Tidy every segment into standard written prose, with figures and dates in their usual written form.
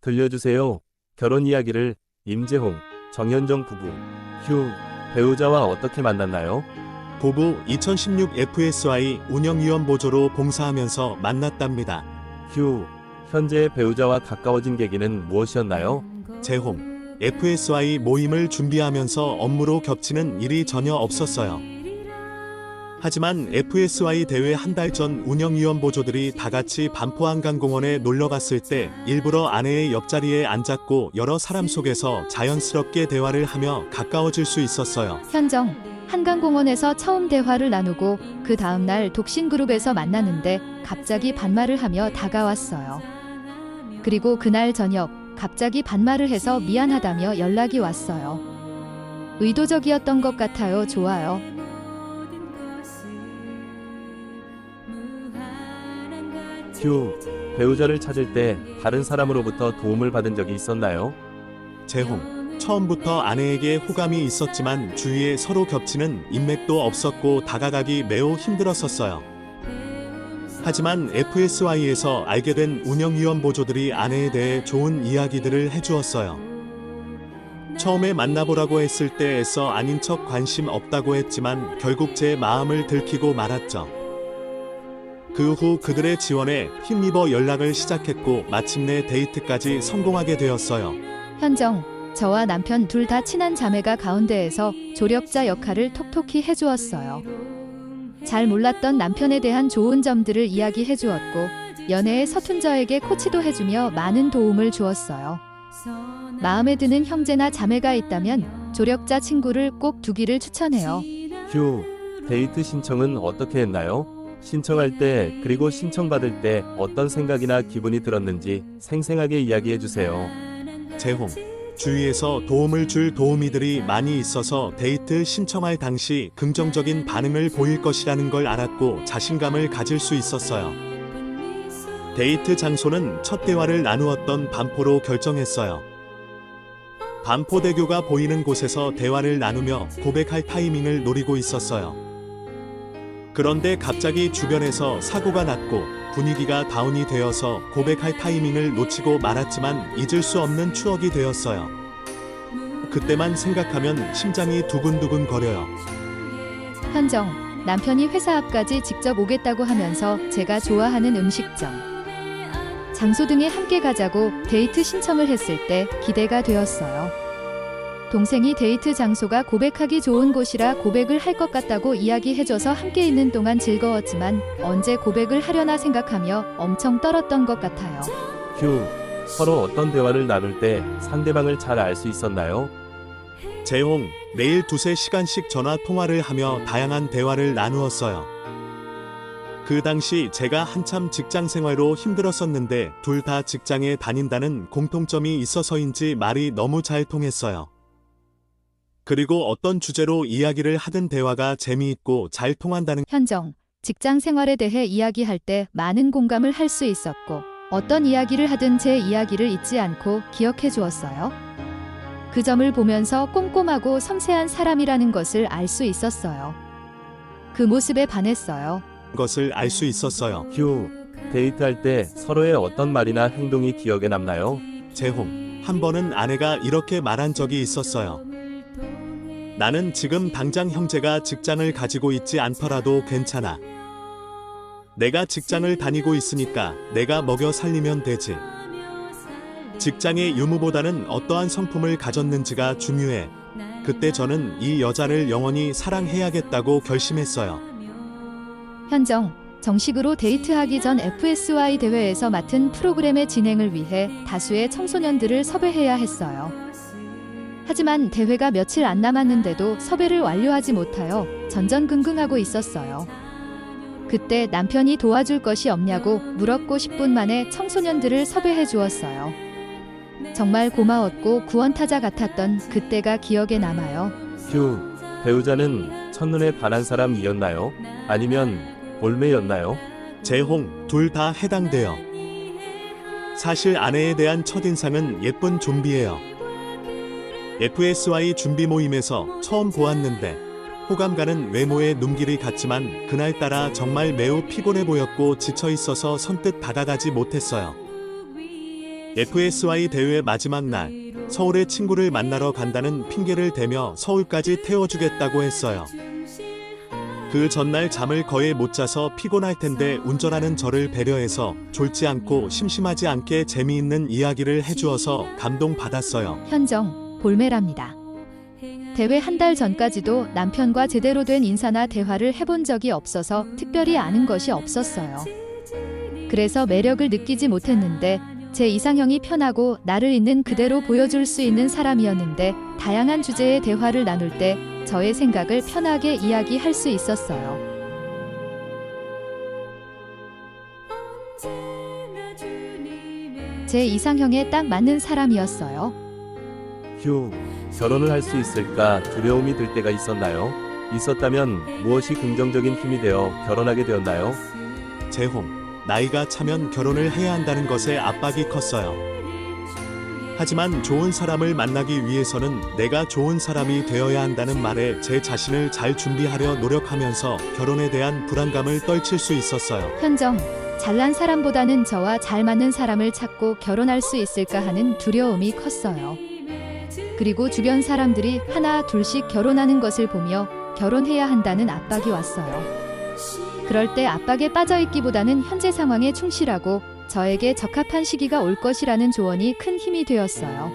들려주세요. 결혼 이야기를 임재홍, 정현정 부부. 휴, 배우자와 어떻게 만났나요? 부부 2016 FSY 운영위원 보조로 봉사하면서 만났답니다. 휴, 현재 배우자와 가까워진 계기는 무엇이었나요? 재홍, FSY 모임을 준비하면서 업무로 겹치는 일이 전혀 없었어요. 하지만 FSY 대회 한 달 전 운영위원 보조들이 다같이 반포한강공원에 놀러갔을 때 일부러 아내의 옆자리에 앉았고 여러 사람 속에서 자연스럽게 대화를 하며 가까워질 수 있었어요. 현정, 한강공원에서 처음 대화를 나누고 그 다음날 독신그룹에서 만나는데 갑자기 반말을 하며 다가왔어요. 그리고 그날 저녁 갑자기 반말을 해서 미안하다며 연락이 왔어요. 의도적이었던 것 같아요. 좋아요. 휴, 배우자를 찾을 때 다른 사람으로부터 도움을 받은 적이 있었나요? 재홍, 처음부터 아내에게 호감이 있었지만 주위에 서로 겹치는 인맥도 없었고 다가가기 매우 힘들었었어요. 하지만 FSY에서 알게 된 운영위원 보조들이 아내에 대해 좋은 이야기들을 해주었어요. 처음에 만나보라고 했을 때 애써 아닌 척 관심 없다고 했지만 결국 제 마음을 들키고 말았죠. 그 후 그들의 지원에 힘입어 연락을 시작했고 마침내 데이트까지 성공하게 되었어요. 현정, 저와 남편 둘 다 친한 자매가 가운데에서 조력자 역할을 톡톡히 해주었어요. 잘 몰랐던 남편에 대한 좋은 점들을 이야기해 주었고 연애에 서툰 저에게 코치도 해주며 많은 도움을 주었어요. 마음에 드는 형제나 자매가 있다면 조력자 친구를 꼭 두기를 추천해요. 휴, 데이트 신청은 어떻게 했나요? 신청할 때 그리고 신청받을 때 어떤 생각이나 기분이 들었는지 생생하게 이야기해주세요. 재홍, 주위에서 도움을 줄 도우미들이 많이 있어서 데이트 신청할 당시 긍정적인 반응을 보일 것이라는 걸 알았고 자신감을 가질 수 있었어요. 데이트 장소는 첫 대화를 나누었던 반포로 결정했어요. 반포대교가 보이는 곳에서 대화를 나누며 고백할 타이밍을 노리고 있었어요. 그런데 갑자기 주변에서 사고가 났고 분위기가 다운이 되어서 고백할 타이밍을 놓치고 말았지만 잊을 수 없는 추억이 되었어요. 그때만 생각하면 심장이 두근두근 거려요. 현정, 남편이 회사 앞까지 직접 오겠다고 하면서 제가 좋아하는 음식점, 장소 등에 함께 가자고 데이트 신청을 했을 때 기대가 되었어요. 동생이 데이트 장소가 고백하기 좋은 곳이라 고백을 할 것 같다고 이야기해줘서 함께 있는 동안 즐거웠지만 언제 고백을 하려나 생각하며 엄청 떨었던 것 같아요. 휴, 서로 어떤 대화를 나눌 때 상대방을 잘 알 수 있었나요? 재홍, 매일 두세 시간씩 전화 통화를 하며 다양한 대화를 나누었어요. 그 당시 제가 한참 직장 생활로 힘들었었는데 둘 다 직장에 다닌다는 공통점이 있어서인지 말이 너무 잘 통했어요. 그리고 어떤 주제로 이야기를 하든 대화가 재미있고 잘 통한다는. 현정, 직장 생활에 대해 이야기할 때 많은 공감을 할 수 있었고 어떤 이야기를 하든 제 이야기를 잊지 않고 기억해 주었어요. 그 점을 보면서 꼼꼼하고 섬세한 사람이라는 것을 알 수 있었어요. 그 모습에 반했어요. 것을 알 수 있었어요. 휴, 데이트할 때 서로의 어떤 말이나 행동이 기억에 남나요? 재홍, 한 번은 아내가 이렇게 말한 적이 있었어요. 나는 지금 당장 형제가 직장을 가지고 있지 않더라도 괜찮아. 내가 직장을 다니고 있으니까 내가 먹여 살리면 되지. 직장의 유무보다는 어떠한 성품을 가졌는지가 중요해. 그때 저는 이 여자를 영원히 사랑해야겠다고 결심했어요. 현정, 정식으로 데이트하기 전 FSY 대회에서 맡은 프로그램의 진행을 위해 다수의 청소년들을 섭외해야 했어요. 하지만 대회가 며칠 안 남았는데도 섭외를 완료하지 못하여 전전긍긍하고 있었어요. 그때 남편이 도와줄 것이 없냐고 물었고 10분 만에 청소년들을 섭외해 주었어요. 정말 고마웠고 구원타자 같았던 그때가 기억에 남아요. 휴, 배우자는 첫눈에 반한 사람이었나요? 아니면 올매였나요? 재홍, 둘 다 해당돼요. 사실 아내에 대한 첫인상은 예쁜 좀비예요. FSY 준비 모임에서 처음 보았는데 호감 가는 외모의 눈길이 갔지만 그날따라 정말 매우 피곤해 보였고 지쳐 있어서 선뜻 다가가지 못했어요. FSY 대회 마지막 날, 서울에 친구를 만나러 간다는 핑계를 대며 서울까지 태워주겠다고 했어요. 그 전날 잠을 거의 못 자서 피곤할 텐데 운전하는 저를 배려해서 졸지 않고 심심하지 않게 재미있는 이야기를 해주어서 감동받았어요. 현정, 볼메랍니다. 대회 한 달 전까지도 남편과 제대로 된 인사나 대화를 해본 적이 없어서 특별히 아는 것이 없었어요. 그래서 매력을 느끼지 못했는데 제 이상형이 편하고 나를 있는 그대로 보여줄 수 있는 사람이었는데 다양한 주제의 대화를 나눌 때 저의 생각을 편하게 이야기할 수 있었어요. 제 이상형에 딱 맞는 사람이었어요. 휴, 결혼을 할 수 있을까 두려움이 들 때가 있었나요? 있었다면 무엇이 긍정적인 힘이 되어 결혼하게 되었나요? 재홍, 나이가 차면 결혼을 해야 한다는 것에 압박이 컸어요. 하지만 좋은 사람을 만나기 위해서는 내가 좋은 사람이 되어야 한다는 말에 제 자신을 잘 준비하려 노력하면서 결혼에 대한 불안감을 떨칠 수 있었어요. 현정, 잘난 사람보다는 저와 잘 맞는 사람을 찾고 결혼할 수 있을까 하는 두려움이 컸어요. 그리고 주변 사람들이 하나 둘씩 결혼하는 것을 보며 결혼해야 한다는 압박이 왔어요. 그럴 때 압박에 빠져있기보다는 현재 상황에 충실하고 저에게 적합한 시기가 올 것이라는 조언이 큰 힘이 되었어요.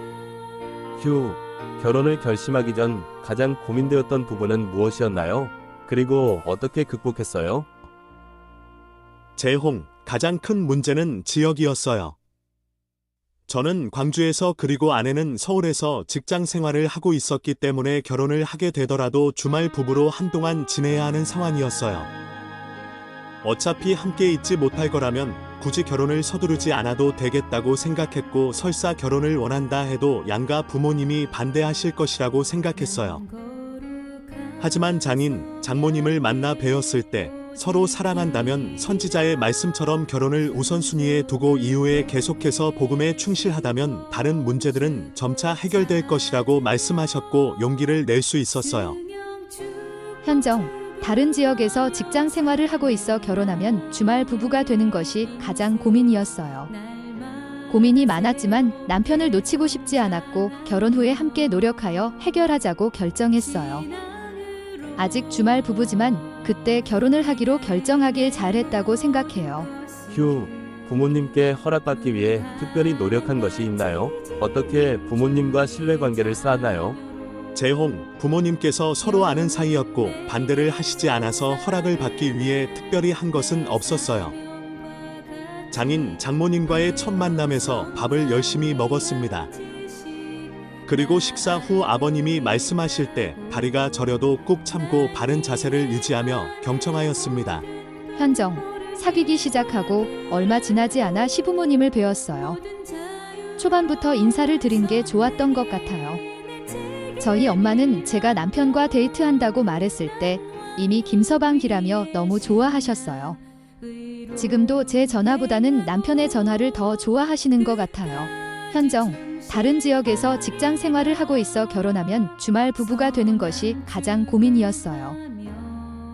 휴, 결혼을 결심하기 전 가장 고민되었던 부분은 무엇이었나요? 그리고 어떻게 극복했어요? 재홍, 가장 큰 문제는 지역이었어요. 저는 광주에서 그리고 아내는 서울에서 직장 생활을 하고 있었기 때문에 결혼을 하게 되더라도 주말 부부로 한동안 지내야 하는 상황이었어요. 어차피 함께 있지 못할 거라면 굳이 결혼을 서두르지 않아도 되겠다고 생각했고 설사 결혼을 원한다 해도 양가 부모님이 반대하실 것이라고 생각했어요. 하지만 장인, 장모님을 만나 뵈었을 때 서로 사랑한다면 선지자의 말씀처럼 결혼을 우선순위에 두고 이후에 계속해서 복음에 충실하다면 다른 문제들은 점차 해결될 것이라고 말씀하셨고 용기를 낼 수 있었어요. 현정, 다른 지역에서 직장 생활을 하고 있어 결혼하면 주말 부부가 되는 것이 가장 고민이었어요. 고민이 많았지만 남편을 놓치고 싶지 않았고 결혼 후에 함께 노력하여 해결하자고 결정했어요. 아직 주말 부부지만 그때 결혼을 하기로 결정하길 잘했다고 생각해요. 휴, 부모님께 허락받기 위해 특별히 노력한 것이 있나요? 어떻게 부모님과 신뢰관계를 쌓았나요? 재홍, 부모님께서 서로 아는 사이였고 반대를 하시지 않아서 허락을 받기 위해 특별히 한 것은 없었어요. 장인, 장모님과의 첫 만남에서 밥을 열심히 먹었습니다. 그리고 식사 후 아버님이 말씀하실 때 다리가 저려도 꾹 참고 바른 자세를 유지하며 경청하였습니다. 현정, 사귀기 시작하고 얼마 지나지 않아 시부모님을 뵈었어요. 초반부터 인사를 드린 게 좋았던 것 같아요. 저희 엄마는 제가 남편과 데이트한다고 말했을 때 이미 김서방기라며 너무 좋아하셨어요. 지금도 제 전화보다는 남편의 전화를 더 좋아하시는 것 같아요. 현정, 다른 지역에서 직장 생활을 하고 있어 결혼하면 주말 부부가 되는 것이 가장 고민이었어요.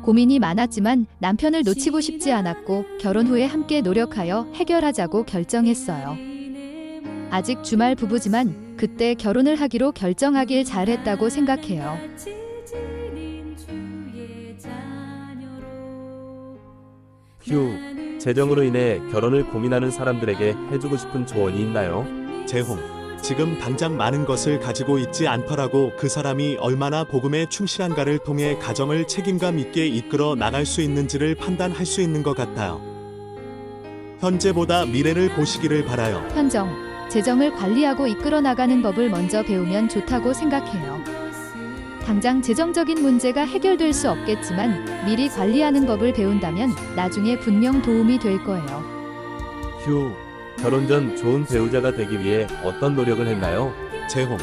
고민이 많았지만 남편을 놓치고 싶지 않았고 결혼 후에 함께 노력하여 해결하자고 결정했어요. 아직 주말 부부지만 그때 결혼을 하기로 결정하길 잘했다고 생각해요. 휴, 재정으로 인해 결혼을 고민하는 사람들에게 해주고 싶은 조언이 있나요? 재홍, 지금 당장 많은 것을 가지고 있지 않더라도 그 사람이 얼마나 복음에 충실한가를 통해 가정을 책임감 있게 이끌어 나갈 수 있는지를 판단할 수 있는 것 같아요. 현재보다 미래를 보시기를 바라요. 현정, 재정을 관리하고 이끌어 나가는 법을 먼저 배우면 좋다고 생각해요. 당장 재정적인 문제가 해결될 수 없겠지만 미리 관리하는 법을 배운다면 나중에 분명 도움이 될 거예요. 휴, 결혼 전 좋은 배우자가 되기 위해 어떤 노력을 했나요? 재홍,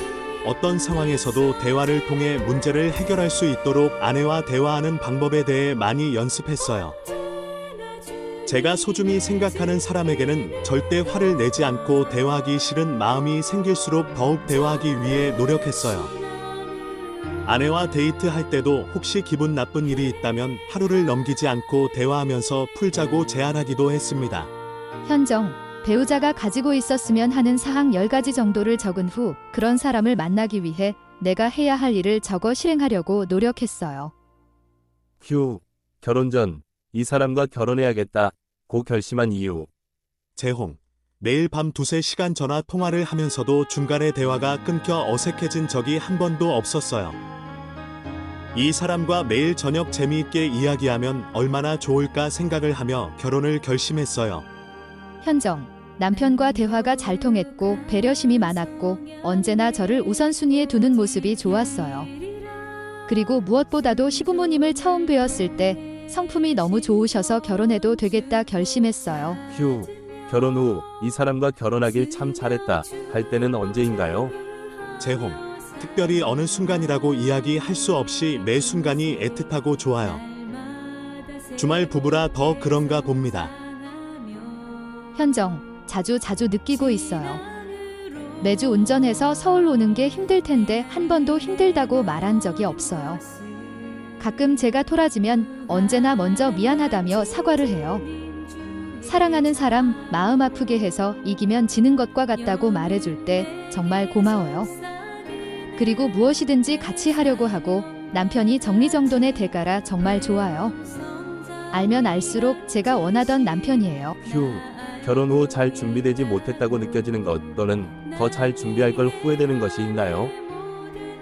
어떤 상황에서도 대화를 통해 문제를 해결할 수 있도록 아내와 대화하는 방법에 대해 많이 연습했어요. 제가 소중히 생각하는 사람에게는 절대 화를 내지 않고 대화하기 싫은 마음이 생길수록 더욱 대화하기 위해 노력했어요. 아내와 데이트할 때도 혹시 기분 나쁜 일이 있다면 하루를 넘기지 않고 대화하면서 풀자고 제안하기도 했습니다. 현정, 배우자가 가지고 있었으면 하는 사항 10가지 정도를 적은 후 그런 사람을 만나기 위해 내가 해야 할 일을 적어 실행하려고 노력했어요. 휴, 결혼 전 이 사람과 결혼해야겠다. 고 결심한 이유. 재홍. 매일 밤 2~3시간 전화 통화를 하면서도 중간에 대화가 끊겨 어색해진 적이 한 번도 없었어요. 이 사람과 매일 저녁 재미있게 이야기하면 얼마나 좋을까 생각을 하며 결혼을 결심했어요. 현정. 남편과 대화가 잘 통했고 배려심이 많았고 언제나 저를 우선순위에 두는 모습이 좋았어요. 그리고 무엇보다도 시부모님을 처음 뵈었을 때 성품이 너무 좋으셔서 결혼해도 되겠다 결심했어요. 휴, 결혼 후 이 사람과 결혼하길 참 잘했다 할 때는 언제인가요? 재홍. 특별히 어느 순간이라고 이야기할 수 없이 매 순간이 애틋하고 좋아요. 주말 부부라 더 그런가 봅니다. 현정. 자주 느끼고 있어요. 매주 운전해서 서울 오는 게 힘들 텐데 한 번도 힘들다고 말한 적이 없어요. 가끔 제가 토라지면 언제나 먼저 미안하다며 사과를 해요. 사랑하는 사람 마음 아프게 해서 이기면 지는 것과 같다고 말해줄 때 정말 고마워요. 그리고 무엇이든지 같이 하려고 하고 남편이 정리정돈의 대가라 정말 좋아요. 알면 알수록 제가 원하던 남편이에요. 휴, 결혼 후 잘 준비되지 못했다고 느껴지는 것 또는 더 잘 준비할 걸 후회되는 것이 있나요?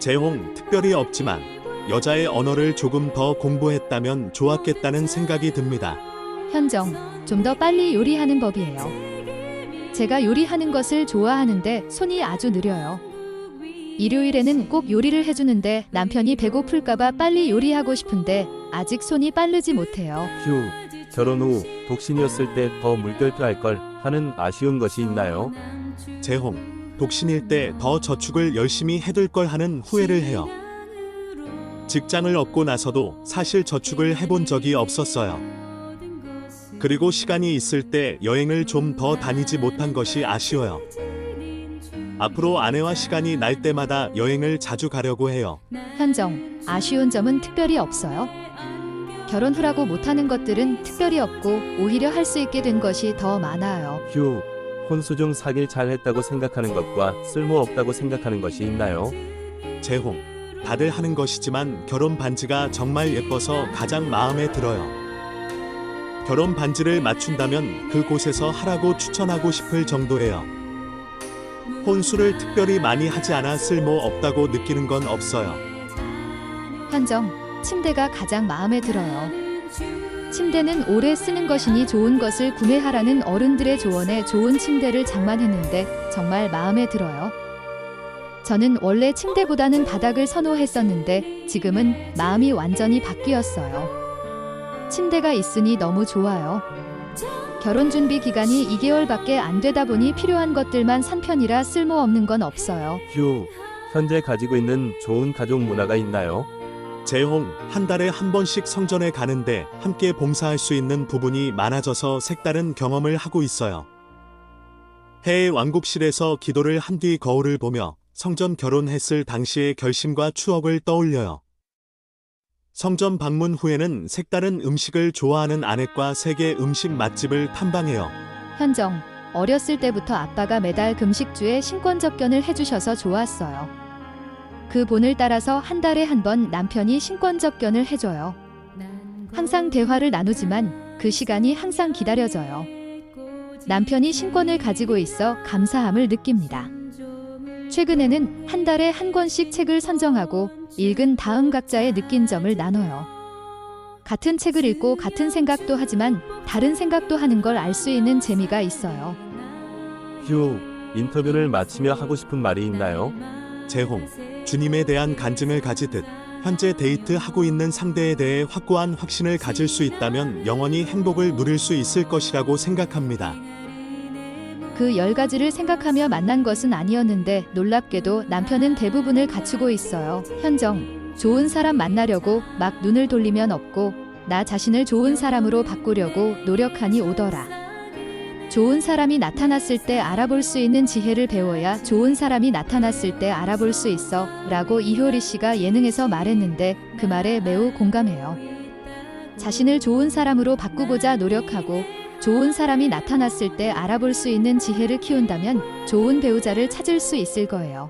재홍. 특별히 없지만 여자의 언어를 조금 더 공부했다면 좋았겠다는 생각이 듭니다. 현정. 좀 더 빨리 요리하는 법이에요. 제가 요리하는 것을 좋아하는데 손이 아주 느려요. 일요일에는 꼭 요리를 해주는데 남편이 배고플까봐 빨리 요리하고 싶은데 아직 손이 빠르지 못해요. 휴, 결혼 후 독신이었을 때 더 물결표할 걸 하는 아쉬운 것이 있나요? 재홍. 독신일 때 더 저축을 열심히 해둘 걸 하는 후회를 해요. 직장을 얻고 나서도 사실 저축을 해본 적이 없었어요. 그리고 시간이 있을 때 여행을 좀 더 다니지 못한 것이 아쉬워요. 앞으로 아내와 시간이 날 때마다 여행을 자주 가려고 해요. 현정. 아쉬운 점은 특별히 없어요. 결혼 후라고 못하는 것들은 특별히 없고 오히려 할 수 있게 된 것이 더 많아요. 휴, 혼수 중 사길 잘했다고 생각하는 것과 쓸모없다고 생각하는 것이 있나요? 재홍. 다들 하는 것이지만 결혼 반지가 정말 예뻐서 가장 마음에 들어요. 결혼 반지를 맞춘다면 그곳에서 하라고 추천하고 싶을 정도예요. 혼수를 특별히 많이 하지 않아 쓸모없다고 느끼는 건 없어요. 현정. 침대가 가장 마음에 들어요. 침대는 오래 쓰는 것이니 좋은 것을 구매하라는 어른들의 조언에 좋은 침대를 장만했는데 정말 마음에 들어요. 저는 원래 침대보다는 바닥을 선호했었는데 지금은 마음이 완전히 바뀌었어요. 침대가 있으니 너무 좋아요. 결혼 준비 기간이 2개월밖에 안 되다 보니 필요한 것들만 산 편이라 쓸모없는 건 없어요. 휴, 현재 가지고 있는 좋은 가족 문화가 있나요? 재홍. 한 달에 한 번씩 성전에 가는데 함께 봉사할 수 있는 부분이 많아져서 색다른 경험을 하고 있어요. 해외 왕국실에서 기도를 한 뒤 거울을 보며 성전 결혼했을 당시의 결심과 추억을 떠올려요. 성전 방문 후에는 색다른 음식을 좋아하는 아내과 세계 음식 맛집을 탐방해요. 현정. 어렸을 때부터 아빠가 매달 금식주에 신권 접견을 해주셔서 좋았어요. 그 본을 따라서 한 달에 한 번 남편이 신권 접견을 해줘요. 항상 대화를 나누지만 그 시간이 항상 기다려져요. 남편이 신권을 가지고 있어 감사함을 느낍니다. 최근에는 한 달에 한 권씩 책을 선정하고 읽은 다음 각자의 느낀 점을 나눠요. 같은 책을 읽고 같은 생각도 하지만 다른 생각도 하는 걸 알 수 있는 재미가 있어요. 휴, 인터뷰를 마치며 하고 싶은 말이 있나요? 재홍. 주님에 대한 간증을 가지듯 현재 데이트하고 있는 상대에 대해 확고한 확신을 가질 수 있다면 영원히 행복을 누릴 수 있을 것이라고 생각합니다. 그 10가지를 생각하며 만난 것은 아니었는데 놀랍게도 남편은 대부분을 갖추고 있어요. 현정. 좋은 사람 만나려고 막 눈을 돌리면 없고 나 자신을 좋은 사람으로 바꾸려고 노력하니 오더라. 좋은 사람이 나타났을 때 알아볼 수 있는 지혜를 배워야 좋은 사람이 나타났을 때 알아볼 수 있어 라고 이효리 씨가 예능에서 말했는데 그 말에 매우 공감해요. 자신을 좋은 사람으로 바꾸고자 노력하고 좋은 사람이 나타났을 때 알아볼 수 있는 지혜를 키운다면 좋은 배우자를 찾을 수 있을 거예요.